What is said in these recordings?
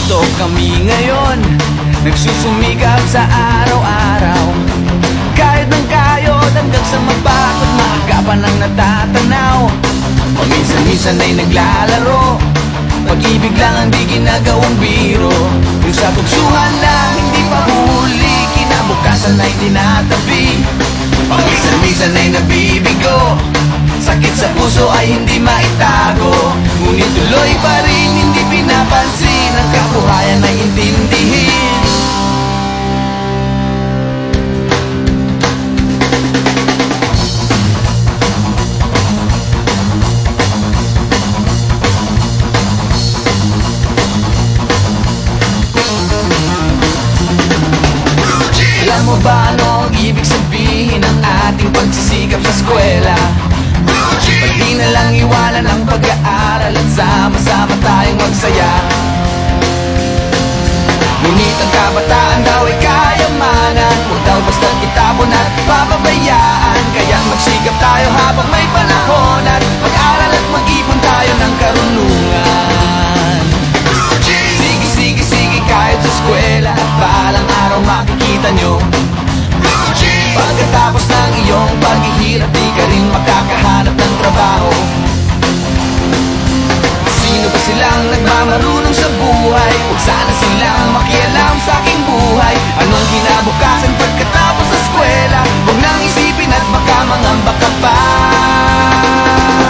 ganito kami ngayon, nagsusumikap sa araw-araw. Kahit ng kayod hanggang sa magbakot, maaga pa nang natatanaw. Paminsan-minsan ay naglalaro, pag-ibig lang ang di ginagawang biro. Yung sa tuksuhan lang hindi pa huli, kinabukasan ay tinatabi. Paminsan-minsan ay nabibigo, sakit sa puso ay hindi maitago. Ngunit tuloy pa rin hindi pinapansin, ang kabuhayan ay intindihin. Alam mo ba ano ang ibig sabihin ng ating pagsisikap sa eskwela? Pati na lang iwanan ang pag-aaral at sama-sama tayong magsaya. Ngunit ang kabataan daw ay kayamanan, huwag daw basta itapon at papabayaan. Kaya magsikap tayo habang may panahon, at mag-aral at mag-ipon tayo ng karunungan. Sige, kahit sa eskwela, at balang araw makikita nyo. Pagkatapos ng iyong paghihirap, di ka rin makakahanap ng trabaho. Sino ba silang nagmamarunong sa buhay? Huwag sana silang makialam sa aking buhay. Anong kinabukasan pagkatapos sa eskwela? Huwag nang isipin at baka mangamba ka pa.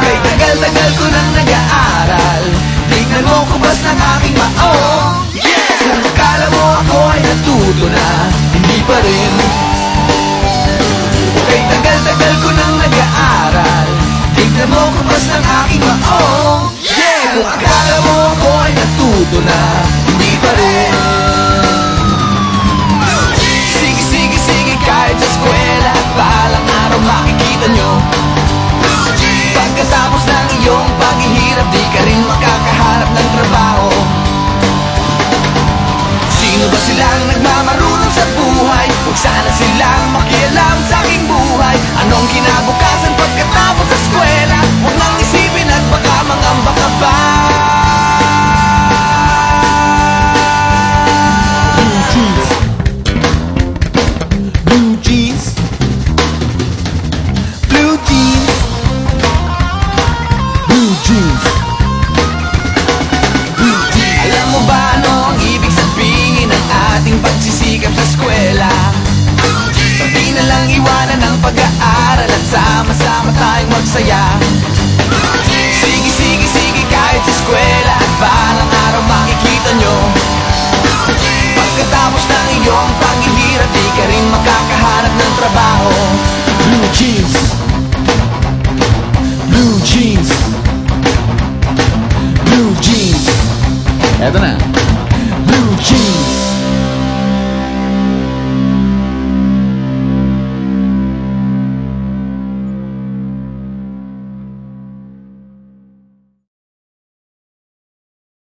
Kay tagal-tagal ko nang nag-aaral, tignan mo kubas ng aking maong. Kung akala mo ako ay natuto na, hindi pa rin. Kay tagal-tagal ko nang nag-aaral, tignan mo kubas ng aking maong. Kung akala mo ako ay natuto na, hindi pa rin. Sige, kahit sa eskwela, at balang araw makikita nyo. Pagkatapos ng iyong paghihirap, di ka rin makakahanap ng trabaho. Sino ba silang nagmamarunong sa buhay? Huwag sana silang makialam sa aking buhay. Anong kinabukasan pagkatapos sa eskwela? Huwag nang isipin at baka mangamba ka pa. Blue jeans, blue jeans, blue jeans, blue jeans. Alam mo ba ano ang ibig sabihin ng ating pagsisikap sa eskwela? Pati na lang iwanan ang pag-aaral at sama-sama tayong magsaya. Sige, kahit sa eskwela, at balang araw makikita nyo. Pagkatapos ng iyong paghihirap, di ka rin makakahanap ng trabaho. Blue jeans, blue jeans, blue jeans. Eto na.